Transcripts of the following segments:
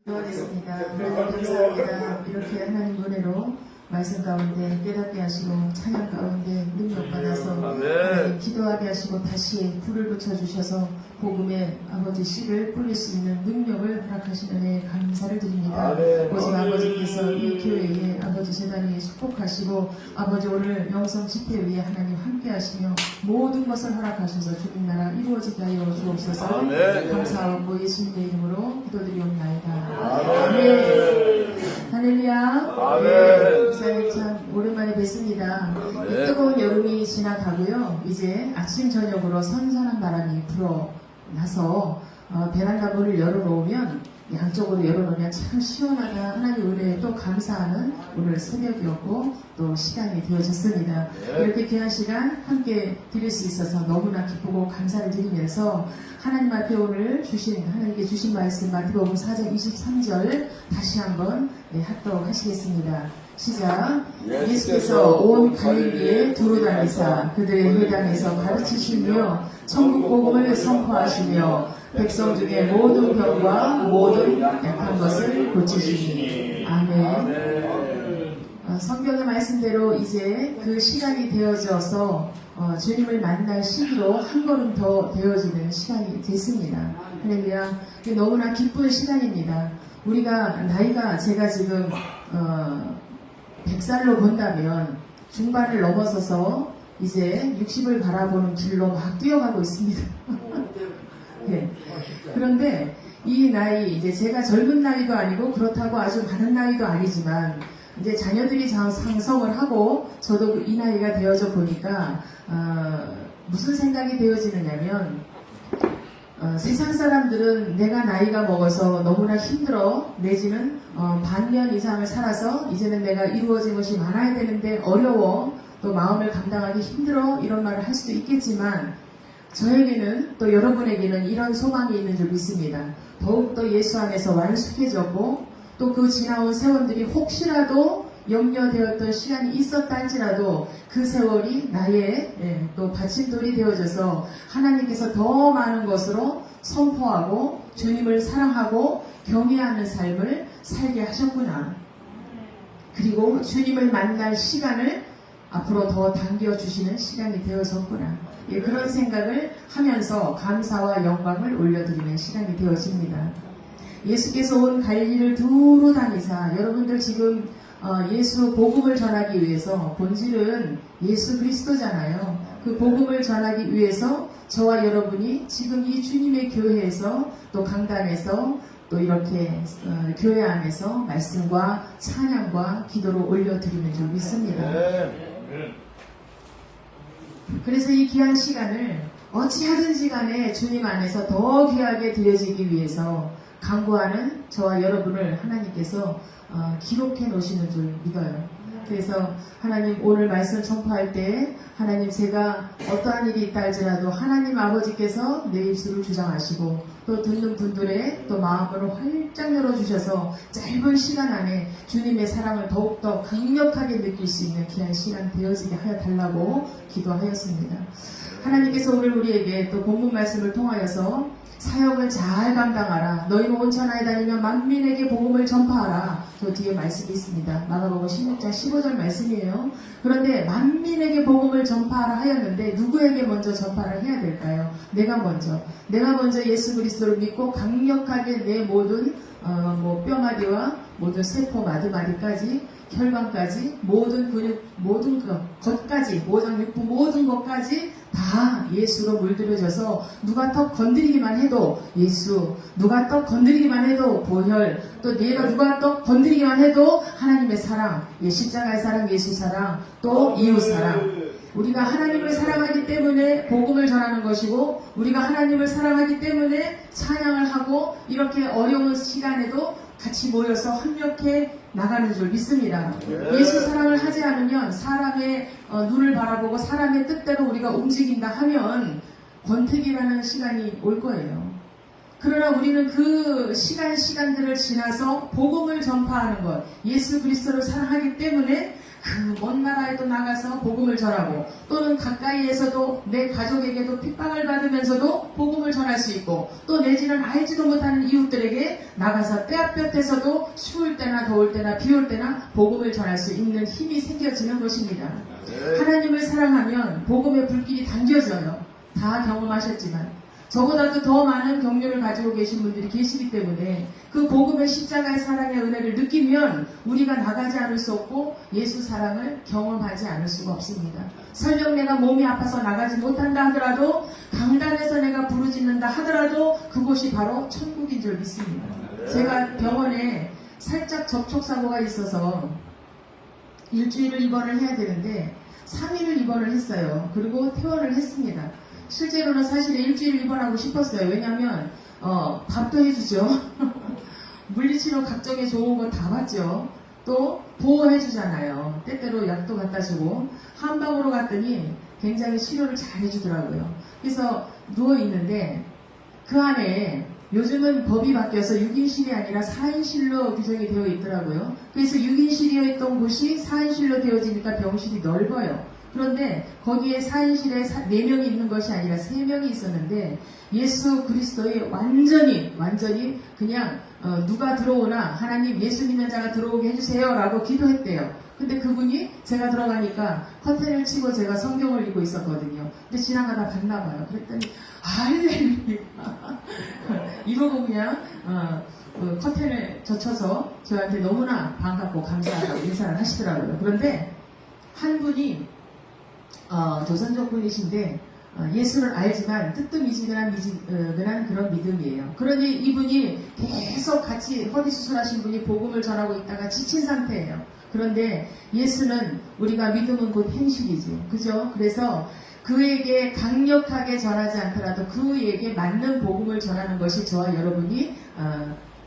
기도하겠습니다. 하나님 감사합니다. 이렇게 하나님 은혜로 말씀 가운데 깨닫게 하시고 찬양 가운데 능력받아서 하나님 기도하게 하시고 다시 불을 붙여주셔서 복음의 아버지 씨를 뿌릴 수 있는 능력을 허락하시는 데 감사를 드립니다. 오직 아버지께서 이 교회에 아버지 재단에 축복하시고 아버지 오늘 영성 집회 위에 하나님 함께 하시며 모든 것을 허락하셔서 주님 나라 이루어지게 하여 주옵소서. 감사하고 예수님의 이름으로 기도드리옵나이다. 아멘. 할렐루야. 아멘. 목사님 참 오랜만에 뵙습니다. 뜨거운 여름이 지나가고요. 이제 아침 저녁으로 선선한 바람이 불어나서 베란다 문을 열어놓으면 양쪽으로 열어놓으면 참 시원하다. 하나님 은혜에 또 감사하는 오늘 새벽이었고 또 시간이 되어졌습니다. 이렇게 귀한 시간 함께 드릴 수 있어서 너무나 기쁘고 감사를 드리면서 하나님 앞에 오늘 하나님께 주신 말씀 마태복음 4장 23절 다시 한번 합독하시겠습니다. 시작. 예수께서 온 갈릴리에 두루 다니사 그들의 회당에서 가르치시며 천국 복음을 선포하시며 백성 중에 모든 병과 모든 약한 것을 고치시니. 아멘. 성경의 말씀대로 이제 그 시간이 되어져서 주님을 만날 시기로 한 걸음 더 되어지는 시간이 됐습니다. 할렐루야. 너무나 기쁜 시간입니다. 우리가 나이가 제가 지금 100살로 본다면 중반을 넘어서서 이제 60을 바라보는 길로 막 뛰어가고 있습니다. 네. 그런데 이 나이, 이제 제가 젊은 나이도 아니고 그렇다고 아주 많은 나이도 아니지만 이제 자녀들이 상성을 하고 저도 이 나이가 되어져 보니까 무슨 생각이 되어지느냐면 세상 사람들은 내가 나이가 먹어서 너무나 힘들어 내지는 반년 이상을 살아서 이제는 내가 이루어진 것이 많아야 되는데 어려워 또 마음을 감당하기 힘들어 이런 말을 할 수도 있겠지만 저에게는 또 여러분에게는 이런 소망이 있는 줄 믿습니다. 더욱더 예수 안에서 완숙해졌고 또 그 지나온 세월들이 혹시라도 염려되었던 시간이 있었다 할지라도 그 세월이 나의 또 받침돌이 되어져서 하나님께서 더 많은 것으로 선포하고 주님을 사랑하고 경외하는 삶을 살게 하셨구나. 그리고 주님을 만날 시간을 앞으로 더 당겨주시는 시간이 되어졌구나. 그런 생각을 하면서 감사와 영광을 올려드리는 시간이 되어집니다. 예수께서 온 갈릴리를 두루 다니사 여러분들 지금 예수 복음을 전하기 위해서 본질은 예수 그리스도잖아요. 그 복음을 전하기 위해서 저와 여러분이 지금 이 주님의 교회에서 또 강단에서 또 이렇게 교회 안에서 말씀과 찬양과 기도를 올려드리는 줄 믿습니다. 그래서 이 귀한 시간을 어찌하든지 간에 주님 안에서 더 귀하게 드려지기 위해서 간구하는 저와 여러분을 하나님께서 기록해 놓으시는 줄 믿어요. 그래서 하나님 오늘 말씀 선포할 때 하나님 제가 어떠한 일이 있다 할지라도 하나님 아버지께서 내 입술을 주장하시고 또 듣는 분들의 또 마음을 활짝 열어주셔서 짧은 시간 안에 주님의 사랑을 더욱더 강력하게 느낄 수 있는 귀한 시간 되어지게 하여 달라고 기도하였습니다. 하나님께서 오늘 우리에게 또 본문 말씀을 통하여서 사역을 잘 감당하라. 너희는 온 천하에 다니며 만민에게 복음을 전파하라. 저 뒤에 말씀이 있습니다. 마가복음 16장 15절 말씀이에요. 그런데 만민에게 복음을 전파하라 하였는데 누구에게 먼저 전파를 해야 될까요? 내가 먼저 예수 그리스도를 믿고 강력하게 내 모든 뼈마디와 모든 세포 마디마디까지 혈관까지 모든 근육 모든 것까지 모장육부 모든 것까지 다 예수로 물들여져서 누가 턱 건드리기만 해도 예수, 누가 턱 건드리기만 해도 보혈, 또 내가 누가 턱 건드리기만 해도 하나님의 사랑, 십자가의 사랑, 예수 사랑, 또 이웃 사랑. 우리가 하나님을 사랑하기 때문에 복음을 전하는 것이고 우리가 하나님을 사랑하기 때문에 찬양을 하고 이렇게 어려운 시간에도 같이 모여서 협력해 나가는 줄 믿습니다. 예수 사랑을 하지 않으면 사람의 눈을 바라보고 사람의 뜻대로 우리가 움직인다 하면 권태기라는 시간이 올 거예요. 그러나 우리는 그 시간들을 지나서 복음을 전파하는 것, 예수 그리스도를 사랑하기 때문에 그 먼 나라에도 나가서 복음을 전하고, 또는 가까이에서도 내 가족에게도 핍박을 받으면서도 복음을 전할 수 있고, 또 내지는 알지도 못하는 이웃들에게 나가서 떼앞볕에서도 추울 때나 더울 때나 비 올 때나 복음을 전할 수 있는 힘이 생겨지는 것입니다. 하나님을 사랑하면 복음의 불길이 당겨져요. 다 경험하셨지만 저보다도 더 많은 경륜을 가지고 계신 분들이 계시기 때문에 그 복음의 십자가의 사랑의 은혜를 느끼면 우리가 나가지 않을 수 없고 예수 사랑을 경험하지 않을 수가 없습니다. 설령 내가 몸이 아파서 나가지 못한다 하더라도, 강단에서 내가 부르짖는다 하더라도 그곳이 바로 천국인 줄 믿습니다. 제가 병원에 살짝 접촉사고가 있어서 일주일을 입원을 해야 되는데 3일을 입원을 했어요. 그리고 퇴원을 했습니다. 실제로는 사실 일주일 입원하고 싶었어요. 왜냐하면 밥도 해주죠. 물리치료 각종의 좋은 거 다 받죠. 또 보호해주잖아요. 때때로 약도 갖다 주고. 한방으로 갔더니 굉장히 치료를 잘 해주더라고요. 그래서 누워있는데 그 안에 요즘은 법이 바뀌어서 6인실이 아니라 4인실로 규정이 되어 있더라고요. 그래서 6인실이었던 곳이 4인실로 되어지니까 병실이 넓어요. 그런데 거기에 4인실에 4명이 있는 것이 아니라 3명이 있었는데, 예수 그리스도의 완전히 그냥 누가 들어오나 하나님 예수 믿는 자가 들어오게 해주세요 라고 기도했대요. 근데 그분이 제가 들어가니까 커튼을 치고 제가 성경을 읽고 있었거든요. 근데 지나가다 봤나봐요. 그랬더니 할렐루야 이러고 그냥 커튼을 젖혀서 저한테 너무나 반갑고 감사하다고 인사를 하시더라고요. 그런데 한 분이 조선족 분이신데 예수를 알지만 뜨뜻미지근한 그런 믿음이에요. 그러니 이분이 계속 같이 허리 수술하신 분이 복음을 전하고 있다가 지친 상태예요. 그런데 예수는 우리가 믿음은 곧 행실이죠. 그죠? 그래서 그에게 강력하게 전하지 않더라도 그에게 맞는 복음을 전하는 것이 저와 여러분이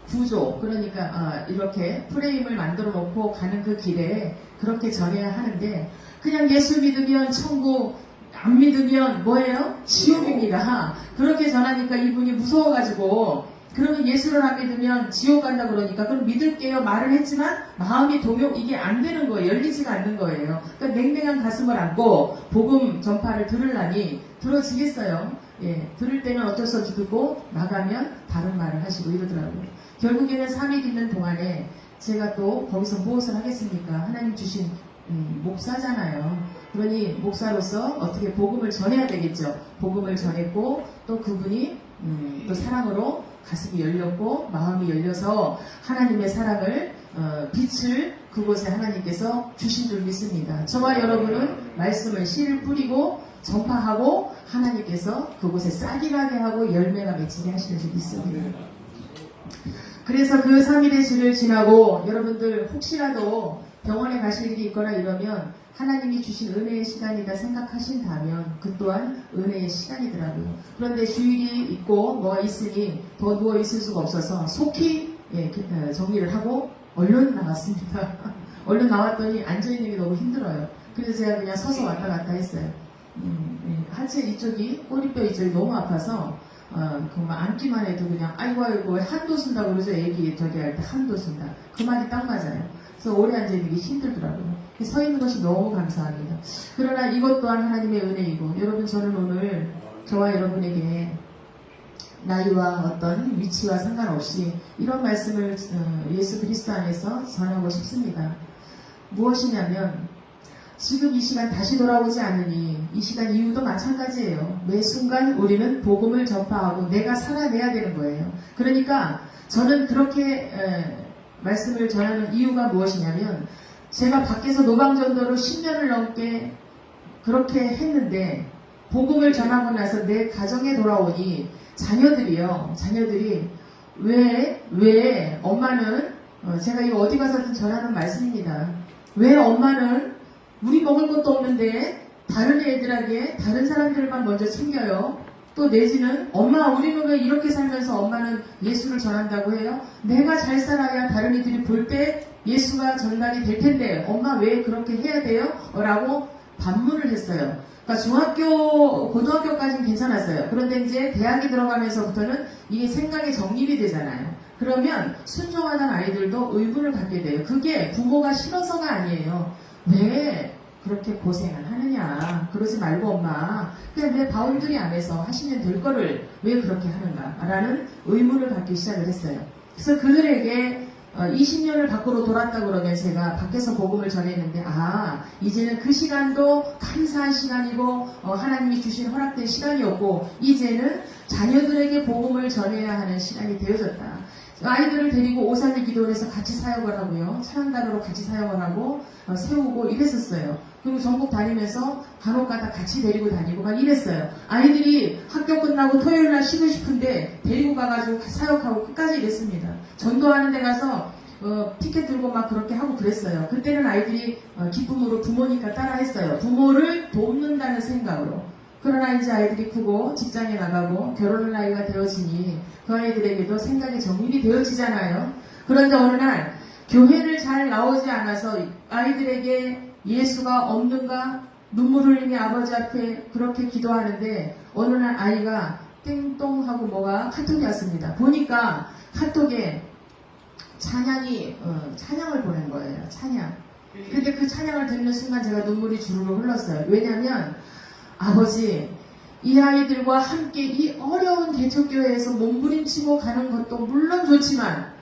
구조, 그러니까 이렇게 프레임을 만들어 놓고 가는 그 길에 그렇게 전해야 하는데, 그냥 예수 믿으면 천국, 안 믿으면 뭐예요? 지옥입니다. 그렇게 전하니까 이분이 무서워가지고, 그러면 예수를 안 믿으면 지옥 간다 그러니까 그럼 믿을게요 말을 했지만 마음이 이게 안 되는 거예요. 열리지가 않는 거예요. 그러니까 냉랭한 가슴을 안고 복음 전파를 들으려니 들어지겠어요. 예, 들을 때는 어쩔 수 없이 듣고 나가면 다른 말을 하시고 이러더라고요. 결국에는 3일 있는 동안에 제가 또 거기서 무엇을 하겠습니까? 하나님 주신 목사잖아요. 그러니 목사로서 어떻게 복음을 전해야 되겠죠. 복음을 전했고 또 그분이 또 사랑으로 가슴이 열렸고 마음이 열려서 하나님의 사랑을 빛을 그곳에 하나님께서 주신 줄 믿습니다. 저와 여러분은 말씀을 씨를 뿌리고 전파하고 하나님께서 그곳에 싹이 나게 하고 열매가 맺히게 하시는 줄 믿습니다. 그래서 그 3일의 질을 지나고 여러분들 혹시라도 병원에 가실 일이 있거나 이러면 하나님이 주신 은혜의 시간이다 생각하신다면 그 또한 은혜의 시간이더라고요. 그런데 주일이 있고 뭐가 있으니 더 누워있을 수가 없어서 속히 정리를 하고 얼른 나왔습니다. 얼른 나왔더니 앉아있는 게 너무 힘들어요. 그래서 제가 그냥 서서 왔다 갔다 했어요. 하체 이쪽이, 꼬리뼈 이쪽이 너무 아파서 정말 앉기만 해도 그냥 아이고 한도 쓴다고 그러죠. 애기 저기 할 때 한도 쓴다. 그 말이 딱 맞아요. 그래서 오래 앉아있는 게 힘들더라고요. 서 있는 것이 너무 감사합니다. 그러나 이것 또한 하나님의 은혜이고, 여러분 저는 오늘 저와 여러분에게 나이와 어떤 위치와 상관없이 이런 말씀을 예수 그리스도 안에서 전하고 싶습니다. 무엇이냐면 지금 이 시간 다시 돌아오지 않으니 이 시간 이후도 마찬가지예요. 매 순간 우리는 복음을 전파하고 내가 살아내야 되는 거예요. 그러니까 저는 그렇게 말씀을 전하는 이유가 무엇이냐면 제가 밖에서 노방전도로 10년을 넘게 그렇게 했는데 복음을 전하고 나서 내 가정에 돌아오니 자녀들이 왜 엄마는 제가 이거 어디 가서든 전하는 말씀입니다. 왜 엄마는 우리 먹을 것도 없는데 다른 애들에게 다른 사람들만 먼저 챙겨요. 또 내지는 엄마 우리는 왜 이렇게 살면서 엄마는 예수를 전한다고 해요? 내가 잘 살아야 다른 이들이 볼 때 예수가 전달이 될 텐데 엄마 왜 그렇게 해야 돼요? 라고 반문을 했어요. 그러니까 중학교, 고등학교까지는 괜찮았어요. 그런데 이제 대학에 들어가면서부터는 이게 생각이 정립이 되잖아요. 그러면 순종하는 아이들도 의문을 갖게 돼요. 그게 부모가 싫어서가 아니에요. 왜 그렇게 고생을 하느냐. 그러지 말고 엄마, 그냥 내 바운드리 안에서 하시면 될 거를 왜 그렇게 하는가 라는 의문을 갖기 시작을 했어요. 그래서 그들에게 20년을 밖으로 돌았다 그러면 제가 밖에서 복음을 전했는데, 이제는 그 시간도 감사한 시간이고 하나님이 주신 허락된 시간이었고, 이제는 자녀들에게 복음을 전해야 하는 시간이 되어졌다. 아이들을 데리고 오산리 기도원에서 같이 사역을 하고요. 사랑단으로 같이 사역을 하고 세우고 이랬었어요. 그리고 전국 다니면서 간혹가다 같이 데리고 다니고 막 이랬어요. 아이들이 학교 끝나고 토요일날 쉬고 싶은데 데리고 가가지고 사역하고 끝까지 이랬습니다. 전도하는 데 가서 티켓 들고 막 그렇게 하고 그랬어요. 그때는 아이들이 기쁨으로 부모니까 따라했어요. 부모를 돕는다는 생각으로. 그러나 이제 아이들이 크고 직장에 나가고 결혼할 나이가 되어지니 그 아이들에게도 생각이 정립이 되어지잖아요. 그런데 어느 날 교회를 잘 나오지 않아서 아이들에게 예수가 없는가 눈물 흘리며 아버지 앞에 그렇게 기도하는데, 어느 날 아이가 땡똥 하고 뭐가 카톡이 왔습니다. 보니까 카톡에 찬양을 보낸 거예요. 찬양. 근데 그 찬양을 듣는 순간 제가 눈물이 주르르 흘렀어요. 왜냐면 아버지, 이 아이들과 함께 이 어려운 개척교회에서 몸부림치고 가는 것도 물론 좋지만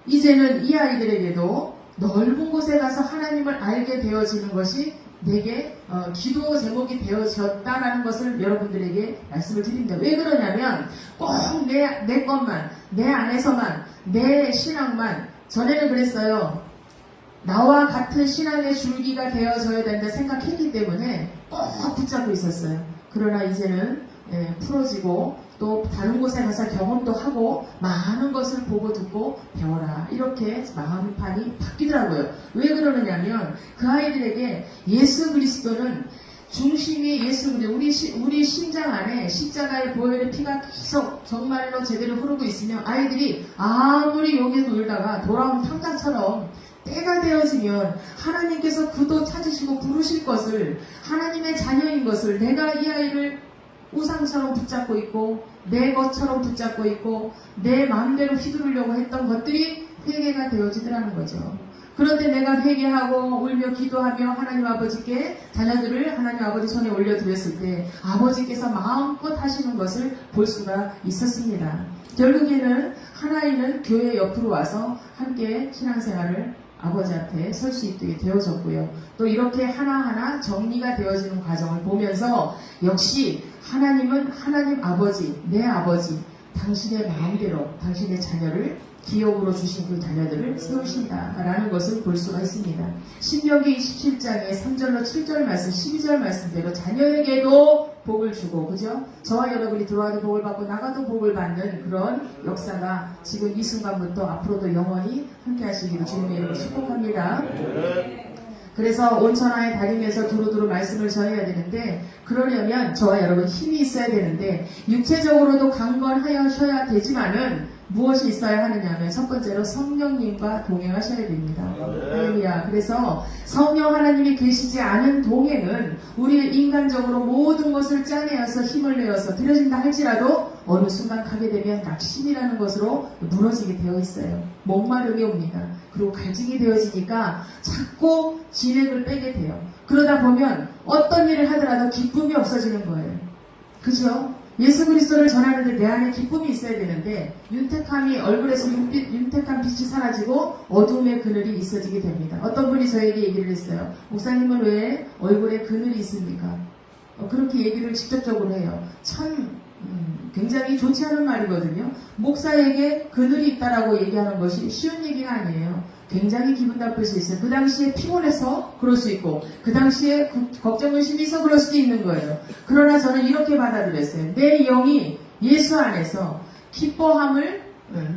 이제는 이 아이들에게도 넓은 곳에 가서 하나님을 알게 되어지는 것이 내게 기도 제목이 되어졌다라는 것을 여러분들에게 말씀을 드립니다. 왜 그러냐면 꼭 내 것만, 내 안에서만, 내 신앙만, 전에는 그랬어요. 나와 같은 신앙의 줄기가 되어져야 된다 생각했기 때문에 꼭 붙잡고 있었어요. 그러나 이제는 풀어지고 또 다른 곳에 가서 경험도 하고 많은 것을 보고 듣고 배워라, 이렇게 마음판이 바뀌더라고요. 왜 그러느냐면 그 아이들에게 예수 그리스도는 중심이 예수 그리스도, 우리 심장 안에 십자가의 보혈의 피가 계속 정말로 제대로 흐르고 있으면 아이들이 아무리 여기서 놀다가 돌아온 탕자처럼 때가 되어지면 하나님께서 그도 찾으시고 부르실 것을, 하나님의 자녀인 것을, 내가 이 아이를 우상처럼 붙잡고 있고 내 것처럼 붙잡고 있고 내 마음대로 휘두르려고 했던 것들이 회개가 되어지더라는 거죠. 그런데 내가 회개하고 울며 기도하며 하나님 아버지께 자녀들을 하나님 아버지 손에 올려드렸을 때 아버지께서 마음껏 하시는 것을 볼 수가 있었습니다. 결국에는 하나이는 교회 옆으로 와서 함께 신앙생활을 아버지 앞에 설 수 있게 되어졌고요. 또 이렇게 하나하나 정리가 되어지는 과정을 보면서 역시 하나님은 하나님 아버지, 내 아버지, 당신의 마음대로 당신의 자녀를 기업으로 주신 그 자녀들을 세우신다라는 것을 볼 수가 있습니다. 신명기 27장의 3절로 7절 말씀, 12절 말씀대로 자녀에게도 복을 주고, 그죠? 저와 여러분이 들어와도 복을 받고 나가도 복을 받는 그런 역사가 지금 이 순간부터 앞으로도 영원히 함께 하시기를 주님의 이름으로 축복합니다. 그래서 온천하에 다니면서 두루두루 말씀을 전해야 되는데, 그러려면 저와 여러분 힘이 있어야 되는데, 육체적으로도 강건하셔야 되지만은 무엇이 있어야 하느냐면 첫 번째로 성령님과 동행하셔야 됩니다. 할렐루야. 그래서 성령 하나님이 계시지 않은 동행은 우리 인간적으로 모든 것을 짜내어서 힘을 내어서 드려진다 할지라도 어느 순간 가게 되면 낙심이라는 것으로 무너지게 되어 있어요. 목마름이 옵니다. 그리고 갈증이 되어지니까 자꾸 진액을 빼게 돼요. 그러다 보면 어떤 일을 하더라도 기쁨이 없어지는 거예요. 그죠? 예수 그리스도를 전하는데 내 안에 기쁨이 있어야 되는데 윤택함이, 얼굴에서 윤택한 빛이 사라지고 어두움의 그늘이 있어지게 됩니다. 어떤 분이 저에게 얘기를 했어요. 목사님은 왜 얼굴에 그늘이 있습니까? 그렇게 얘기를 직접적으로 해요. 참 굉장히 좋지 않은 말이거든요. 목사에게 그늘이 있다라고 얘기하는 것이 쉬운 얘기가 아니에요. 굉장히 기분 나쁠 수 있어요. 그 당시에 피곤해서 그럴 수 있고 그 당시에 걱정 의심이 있어 그럴 수도 있는 거예요. 그러나 저는 이렇게 받아들였어요. 내 영이 예수 안에서 기뻐함을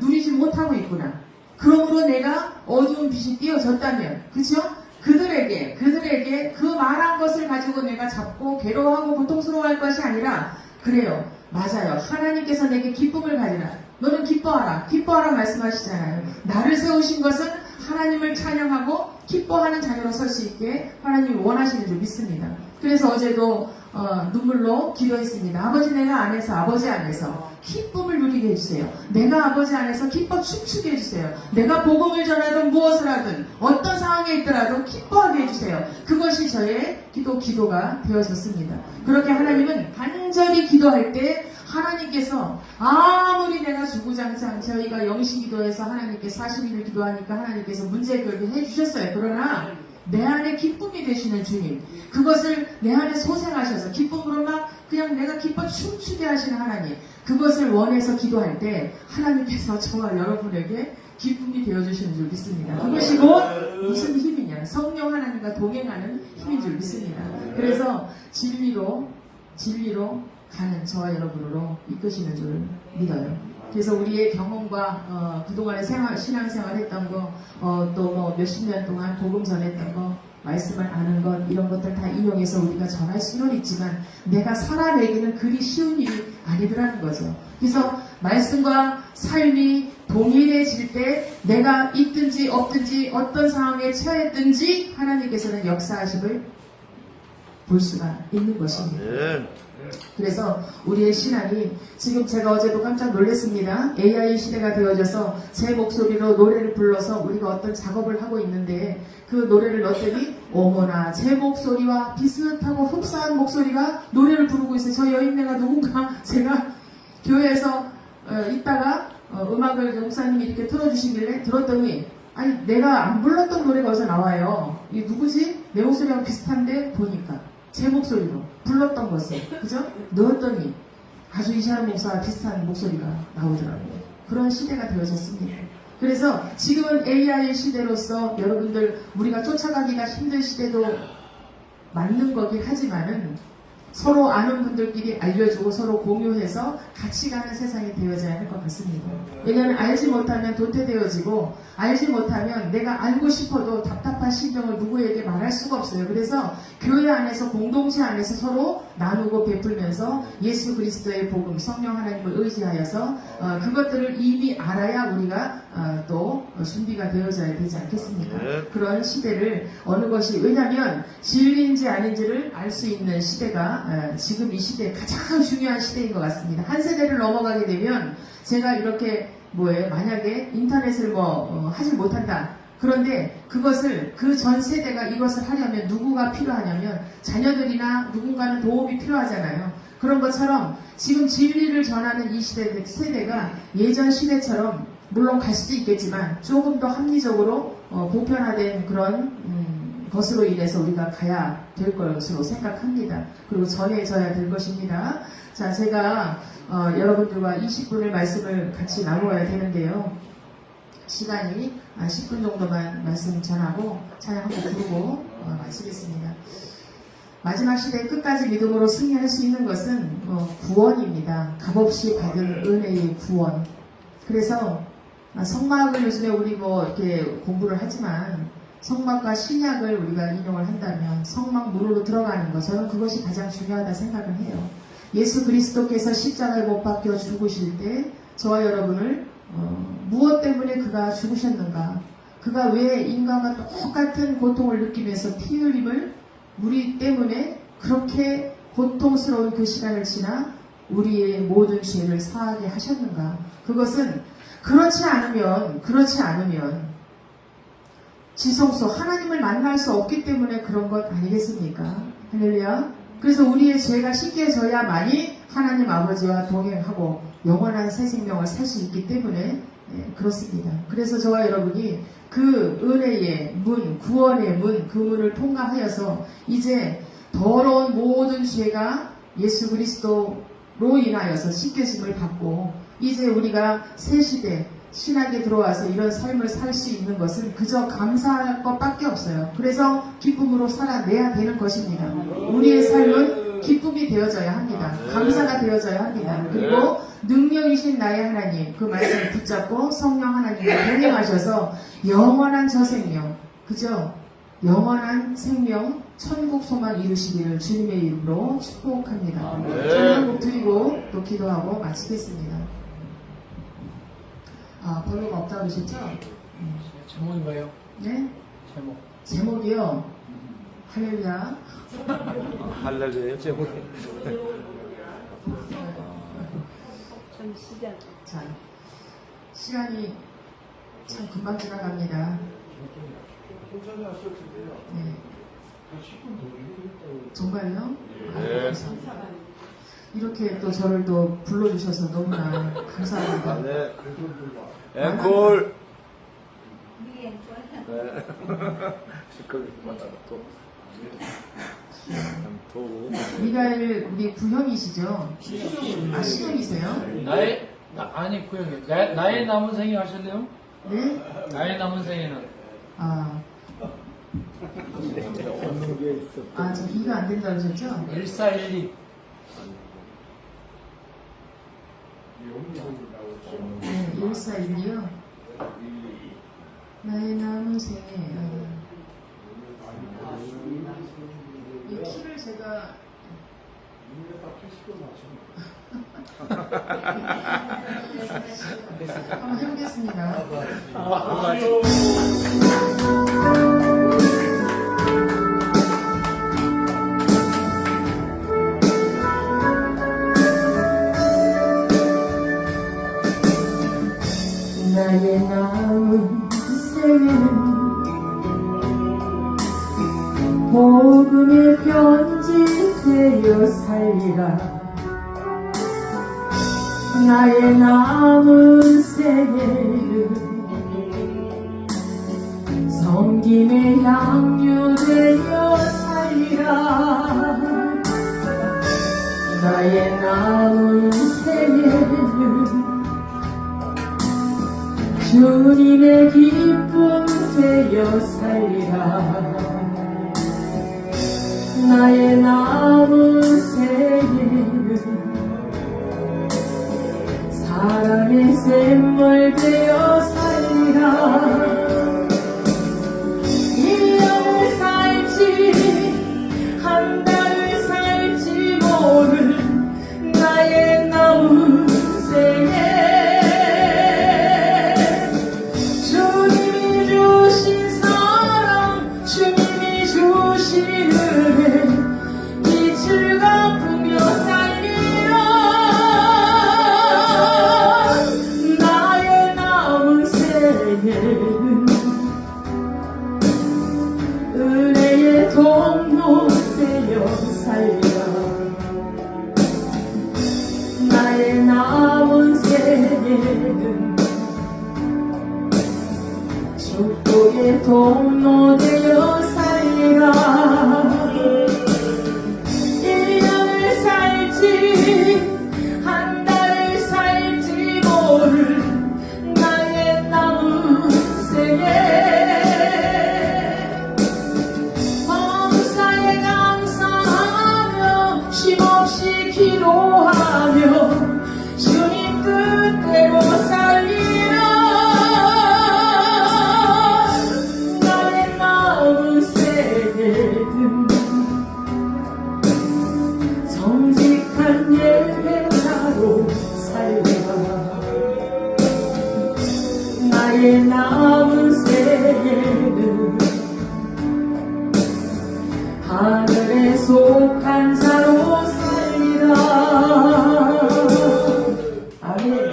누리지 못하고 있구나. 그러므로 내가 어두운 빛이 띄어졌다면, 그쵸? 그들에게 그 말한 것을 가지고 내가 잡고 괴로워하고 고통스러워할 것이 아니라, 그래요, 맞아요, 하나님께서 내게 기쁨을 가지라, 너는 기뻐하라 말씀하시잖아요. 나를 세우신 것은 하나님을 찬양하고 기뻐하는 자녀로 설 수 있게 하나님이 원하시는 줄 믿습니다. 그래서 어제도 눈물로 기도했습니다. 아버지, 내가 안에서, 아버지 안에서 기쁨을 누리게 해주세요. 내가 아버지 안에서 기뻐 춤추게 해주세요. 내가 복음을 전하든 무엇을 하든 어떤 상황에 있더라도 기뻐하게 해주세요. 그것이 저의 기도가 되어졌습니다. 그렇게 하나님은 간절히 기도할 때 하나님께서 아무리 내가 주구장창 저희가 영신기도에서 하나님께 40일을 기도하니까 하나님께서 문제 해결을 해주셨어요. 그러나 내 안에 기쁨이 되시는 주님, 그것을 내 안에 소생하셔서 기쁨으로 막 그냥 내가 기뻐 춤추게 하시는 하나님, 그것을 원해서 기도할 때 하나님께서 저와 여러분에게 기쁨이 되어주시는 줄 믿습니다. 그것이 곧 무슨 힘이냐? 성령 하나님과 동행하는 힘인 줄 믿습니다. 그래서 진리로 가는 저와 여러분으로 이끄시는 줄 믿어요. 그래서 우리의 경험과 그동안의 신앙생활 했던 거, 또 뭐 몇십 년 동안 복음 전했던 거, 말씀을 아는 것, 이런 것들 다 인용해서 우리가 전할 수는 있지만 내가 살아내기는 그리 쉬운 일이 아니더라는 거죠. 그래서 말씀과 삶이 동일해질 때 내가 있든지 없든지 어떤 상황에 처했든지 하나님께서는 역사하심을 볼 수가 있는 것입니다. 그래서 우리의 신앙이 지금 제가 어제도 깜짝 놀랐습니다. AI 시대가 되어져서 제 목소리로 노래를 불러서 우리가 어떤 작업을 하고 있는데 그 노래를 넣었더니 어머나 제 목소리와 비슷하고 흡사한 목소리가 노래를 부르고 있어요. 저 여인네가 누군가 제가 교회에서 있다가 음악을 목사님이 이렇게 틀어주시길래 들었더니 아니 내가 안 불렀던 노래가 어디서 나와요. 이게 누구지? 내 목소리랑 비슷한데 보니까 제 목소리로 불렀던 것을 그죠? 넣었더니 아주 이시안 목사와 비슷한 목소리가 나오더라고요. 그런 시대가 되어졌습니다. 그래서 지금은 AI 시대로서 여러분들 우리가 쫓아가기가 힘든 시대도 맞는 거긴 하지만은 서로 아는 분들끼리 알려주고 서로 공유해서 같이 가는 세상이 되어져야 할 것 같습니다. 왜냐하면 알지 못하면 도태되어지고 알지 못하면 내가 알고 싶어도 답답한 심정을 누구에게 말할 수가 없어요. 그래서 교회 안에서 공동체 안에서 서로 나누고 베풀면서 예수 그리스도의 복음, 성령 하나님을 의지하여서 그것들을 이미 알아야 우리가 또 준비가 되어져야 되지 않겠습니까? 그런 시대를 어느 것이 왜냐하면 진리인지 아닌지를 알 수 있는 시대가 지금 이 시대 가장 중요한 시대인 것 같습니다. 한 세대를 넘어가게 되면 제가 이렇게 만약에 인터넷을 하지 못한다. 그런데 그것을 그 전 세대가 이것을 하려면 누구가 필요하냐면 자녀들이나 누군가는 도움이 필요하잖아요. 그런 것처럼 지금 진리를 전하는 이 세대가 예전 시대처럼 물론 갈 수도 있겠지만 조금 더 합리적으로 보편화된 그런 것으로 인해서 우리가 가야 될 것으로 생각합니다. 그리고 전해져야 될 것입니다. 자, 제가 여러분들과 20분의 말씀을 같이 나누어야 되는데요. 시간이 10분 정도만 말씀 전하고 찬양 한곡 부르고 마치겠습니다. 마지막 시대 끝까지 믿음으로 승리할 수 있는 것은 구원입니다. 값없이 받은 은혜의 구원. 그래서 성막을 요즘에 우리 이렇게 공부를 하지만 성막과 신약을 우리가 인용을 한다면 성막 문으로 들어가는 것, 저는 그것이 가장 중요하다 생각을 해요. 예수 그리스도께서 십자가에 못 박혀 죽으실 때 저와 여러분을 무엇 때문에 그가 죽으셨는가, 그가 왜 인간과 똑같은 고통을 느끼면서 피 흘림을 우리 때문에 그렇게 고통스러운 그 시간을 지나 우리의 모든 죄를 사하게 하셨는가. 그것은 그렇지 않으면 지성소 하나님을 만날 수 없기 때문에 그런 것 아니겠습니까? 할렐루야. 그래서 우리의 죄가 씻겨져야만이 하나님 아버지와 동행하고 영원한 새 생명을 살 수 있기 때문에 그렇습니다. 그래서 저와 여러분이 그 은혜의 문, 구원의 문, 그 문을 통과하여서 이제 더러운 모든 죄가 예수 그리스도로 인하여서 씻겨짐을 받고 이제 우리가 새 시대 신학에 들어와서 이런 삶을 살 수 있는 것은 그저 감사할 것밖에 없어요. 그래서 기쁨으로 살아내야 되는 것입니다. 우리의 삶은 기쁨이 되어져야 합니다. 감사가 되어져야 합니다. 그리고 능력이신 나의 하나님 그 말씀을 붙잡고 성령 하나님과 동행하셔서 영원한 저 생명, 그죠? 영원한 생명 천국 소망 이루시기를 주님의 이름으로 축복합니다. 찬양곡 드리고 또 기도하고 마치겠습니다. 번호가 없다고 하셨죠? 제목이 뭐예요? 네? 제목. 제목이요. 할렐루야. 할렐루야 제목이. 자, 시간이 참 금방 지나갑니다. 네. 정말요? 네. 이렇게 또 저를 또 불러주셔서 너무나 감사합니다. 아, 네. 앵콜. 네. 또. 미가엘 우리 부형이시죠? 아, 시형이세요? 아니 구형이 나의 남은 생에 하실래요? 네? 나의 남은 생에는 아, 저 이가 안 된다 그러셨죠? 1412 네, 1412요. 나의 남은 생에. 이 키를 제가 한번 해보겠습니다. 나의 남은 생에는 복음의 편지 되어 살리라. 나의 남은 생에는 섬김의 향유 되어 살리라. 나의 남은 생에는 주님의 기쁨 되어 살리라. 나의 남은 생에는 사랑의 샘물 되어 살리라. 1년을 살지 한 달을 살지 모를 나의 남은 생에 주님이 주신 사랑 주님이 주신 은혜 빛을 갚으며 살리라. 나의 남은 생에는 은혜의 통로 되어 살리라. 나의 남은 생에는 축복의 통로 되어 살리라. 1년을 살지 한 달을 살지 모를 나의 남은 생에 범사에 감사하며 쉼없이 기도하며 주님 뜻대로 살리라. 나의 남은 생에는 정직한 예배자로 살리라. 나의 남은 생에는 하늘에 속한 자로 살리라. 아멘.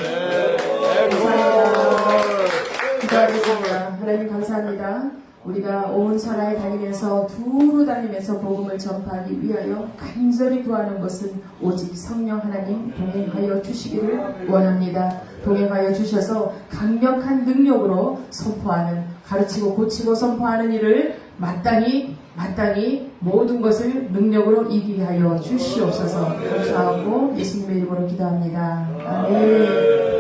기도하겠습니다. 하나님 감사합니다. 우리가 온 사나이 다니면서 두루 다니면서 복음을 전파하기 위하여 간절히 구하는 것은 오직 성령 하나님 동행하여 주시기를 원합니다. 동행하여 주셔서 강력한 능력으로 선포하는, 가르치고 고치고 선포하는 일을 마땅히 모든 것을 능력으로 이기게 하여 주시옵소서. 감사하고 예수님의 이름으로 기도합니다. 아멘.